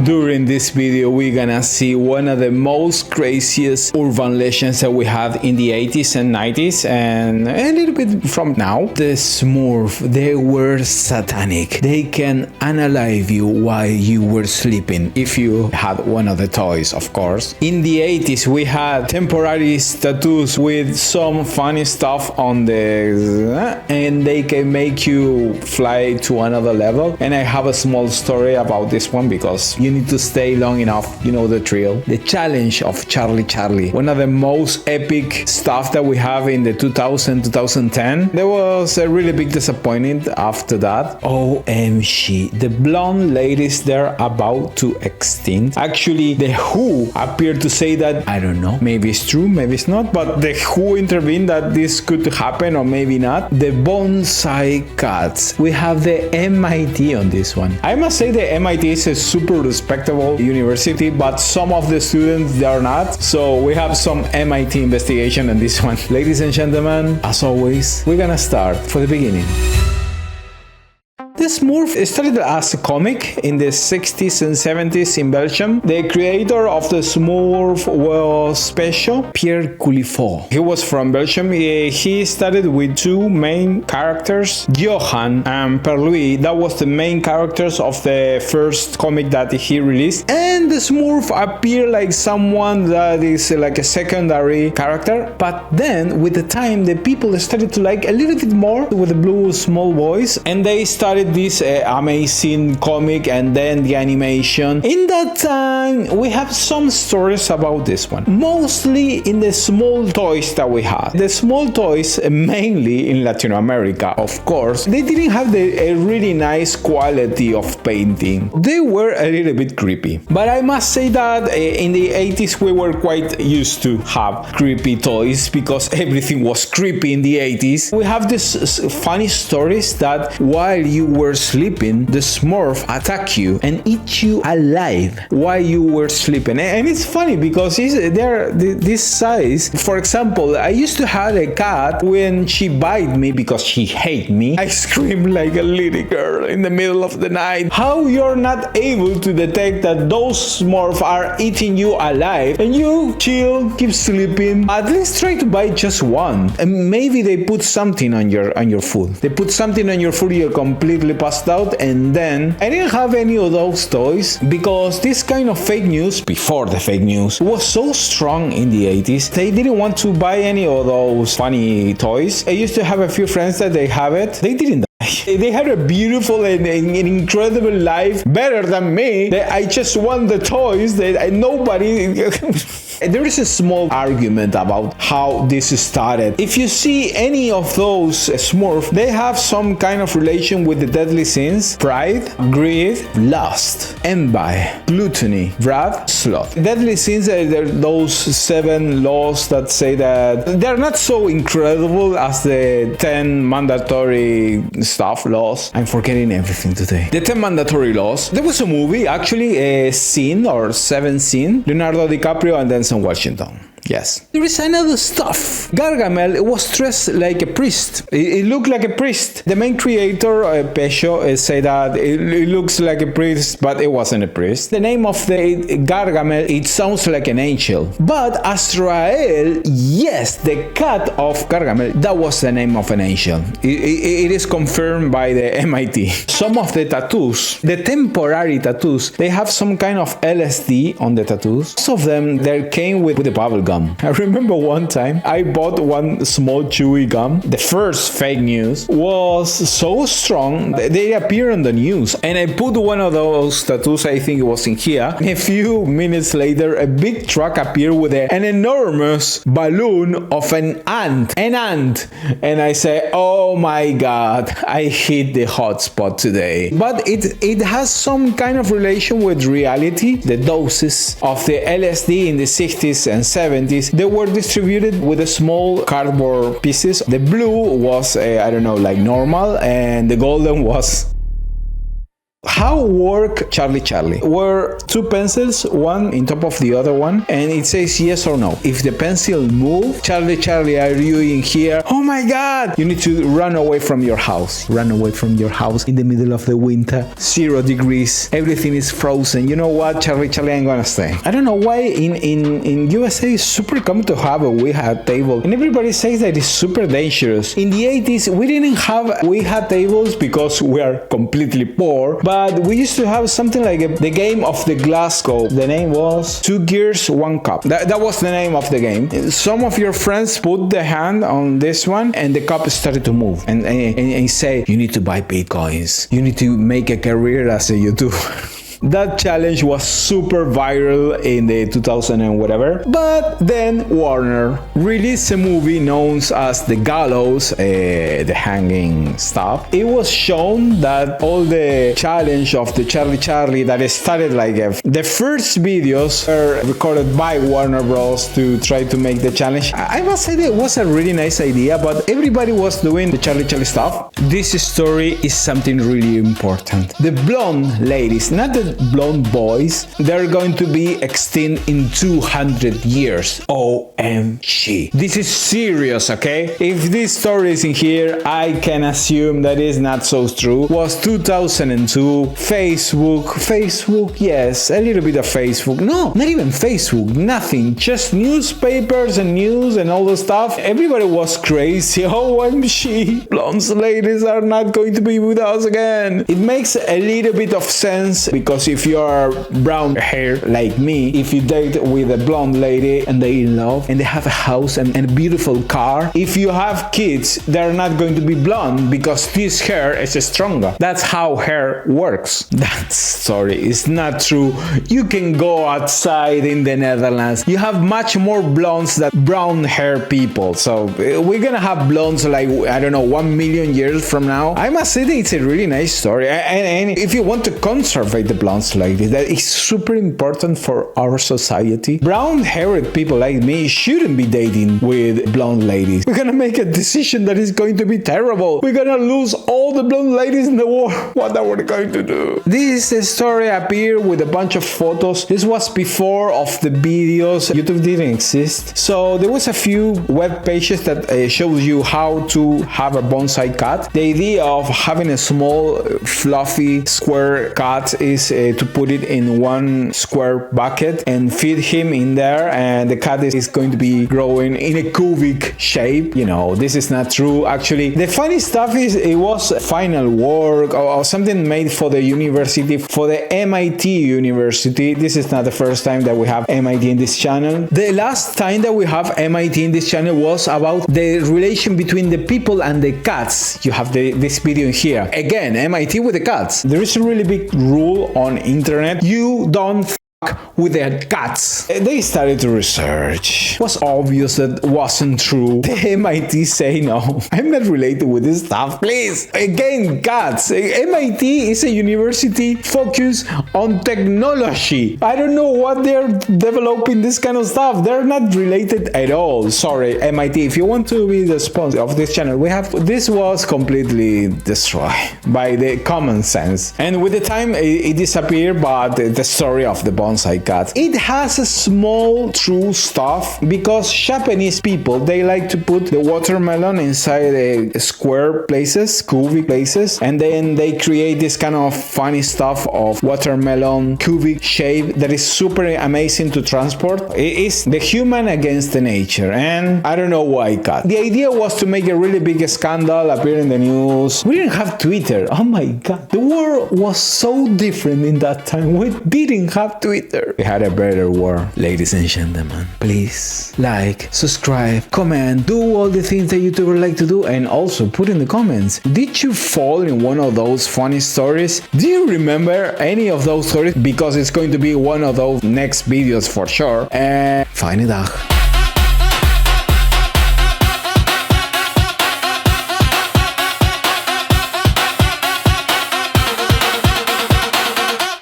During this video, we're gonna see one of the most craziest urban legends that we had in the 80s and 90s, and a little bit from now. The Smurf, they were satanic. They can unalive you while you were sleeping, if you had one of the toys, of course. In the 80s, we had temporary tattoos with some funny stuff on the, and they can make you fly to another level. And I have a small story about this one because you need to stay long enough, you know the drill. The challenge of Charlie, one of the most epic stuff that we have in the 2010. There was a really big disappointment after that. OMG, the blonde ladies, they're about to extinct. Actually, the WHO appeared to say that, I don't know, maybe it's true, maybe it's not, but the WHO intervened that this could happen or maybe not. The Bonsai Cats. We have the MIT on this one. I must say the MIT is a super respectable university, but some of the students, they are not. So we have some MIT investigation on this one. Ladies and gentlemen, as always, we're gonna start for the beginning. The Smurf started as a comic in the 60s and 70s in Belgium. The creator of the Smurf was special Pierre Cullifort. He was from Belgium. He started with two main characters, Johan and Perlouis. That was the main characters of the first comic that he released. And the Smurf appeared like someone that is like a secondary character. But then, with the time, the people started to like a little bit more with the blue small boys, and they started this amazing comic and then the animation. In that time, we have some stories about this one, mostly in the small toys that we had. The small toys, mainly in Latin America, of course, they didn't have a really nice quality of painting. They were a little bit creepy. But I must say that in the 80s, we were quite used to have creepy toys because everything was creepy in the 80s. We have these funny stories that while you were sleeping, the Smurf attack you and eat you alive while you were sleeping. And it's funny because they're this size. For example, I used to have a cat. When she bite me because she hate me, I scream like a little girl in the middle of the night. How you're not able to detect that those Smurfs are eating you alive and you chill, keep sleeping? At least try to bite just one. And maybe they put something on your food. They put something on your food, you're completely passed out. And then I didn't have any of those toys because this kind of fake news, before the fake news, was so strong in the 80s. They didn't want to buy any of those funny toys. I used to have a few friends that they have it. They didn't. They had a beautiful and incredible life, better than me. I just want the toys that nobody... There is a small argument about how this started. If you see any of those Smurfs, they have some kind of relation with the deadly sins: pride, greed, lust, envy, gluttony, wrath, sloth. Deadly sins are those 7 laws that say that they're not so incredible as the 10 mandatory stuff laws. I'm forgetting everything today. The 10 mandatory laws. There was a movie, actually, a scene or 7 scene. Leonardo DiCaprio and Denzel Washington. Yes. There is another stuff. Gargamel was dressed like a priest. It looked like a priest. The main creator, Pesho, said that it looks like a priest, but it wasn't a priest. The name of the Gargamel, it sounds like an angel. But Azrael, yes, the cat of Gargamel, that was the name of an angel. It is confirmed by the MIT. Some of the tattoos, the temporary tattoos, they have some kind of LSD on the tattoos. Some of them, they came with the bubble gum. I remember one time I bought one small chewy gum. The first fake news was so strong that they appeared on the news, and I put one of those tattoos, I think it was in here. A few minutes later, a big truck appeared with an enormous balloon of an ant. And I say, oh my god, I hit the hot spot today. But it has some kind of relation with reality. The doses of the LSD in the 60s and 70s, they were distributed with the small cardboard pieces. The blue was, I don't know, like normal, and the golden was How work Charlie Charlie? Were two pencils, one in top of the other one, and it says yes or no. If the pencil move, Charlie Charlie, are you in here? Oh my god! You need to run away from your house. Run away from your house in the middle of the winter. 0 degrees. Everything is frozen. You know what, Charlie Charlie, I'm gonna stay. I don't know why in USA it's super common to have a Ouija table, and everybody says that it's super dangerous. In the 80s, we didn't have Ouija tables because we are completely poor, but we used to have something like the game of the Glasgow. The name was 2 Gears, 1 Cup. That was the name of the game. Some of your friends put the hand on this one, and the cup started to move, and say, you need to buy Bitcoins. You need to make a career as a YouTuber. That challenge was super viral in the 2000 and whatever, but then Warner released a movie known as The Gallows, the hanging stuff. It was shown that all the challenge of the Charlie Charlie that started like the first videos were recorded by Warner Bros. To try to make the challenge. I must say that it was a really nice idea, but everybody was doing the Charlie Charlie stuff. This story is something really important. The blonde ladies, not the blonde boys, they're going to be extinct in 200 years. OMG. This is serious, okay? If this story is in here, I can assume that is not so true. Was 2002, Facebook, yes, a little bit of Facebook. No, not even Facebook, nothing. Just newspapers and news and all the stuff. Everybody was crazy. OMG. Blonde ladies are not going to be with us again. It makes a little bit of sense because if you are brown hair like me, if you date with a blonde lady and they in love and they have a house and a beautiful car, if you have kids, they're not going to be blonde because this hair is stronger. That's how hair works. That story is not true. You can go outside in the Netherlands. You have much more blondes than brown hair people. So we're gonna have blondes like, I don't know, 1 million years from now. I must say that it's a really nice story. And if you want to conserve the blondes like this, that is super important for our society. Brown-haired people like me shouldn't be dating with blonde ladies. We're gonna make a decision that is going to be terrible. We're gonna lose all the blonde ladies in the world. What are we going to do? This story appeared with a bunch of photos. This was before of the videos. YouTube didn't exist. So there was a few web pages that shows you how to have a bonsai cat. The idea of having a small, fluffy, square cat is to put it in one square bucket and feed him in there, and the cat is going to be growing in a cubic shape. You know, this is not true. Actually, the funny stuff is it was final work or something made for the university, for the MIT university. This is not the first time that we have MIT in this channel. The last time that we have MIT in this channel was about the relation between the people and the cats. You have this video here. Again, MIT with the cats. There is a really big rule on internet. You don't with their cats. They started to research. It was obvious that wasn't true. The MIT say no. I'm not related with this stuff. Please. Again, cats. MIT is a university focused on technology. I don't know what they're developing this kind of stuff. They're not related at all. Sorry, MIT. If you want to be the sponsor of this channel, this was completely destroyed by the common sense. And with the time, it disappeared, but the story of the Bonsai Cats, it has a small true stuff because Japanese people, they like to put the watermelon inside a square places, cubic places, and then they create this kind of funny stuff of watermelon cubic shape that is super amazing to transport. It is the human against the nature, and I don't know why cat. The idea was to make a really big scandal, appear in the news. We didn't have Twitter. Oh my god, the world was so different in that time. We didn't have Twitter. We had a better world. Ladies and gentlemen, please like, subscribe, comment, do all the things that YouTubers like to do, and also put in the comments, did you fall in one of those funny stories? Do you remember any of those stories? Because it's going to be one of those next videos for sure. And fijne dag.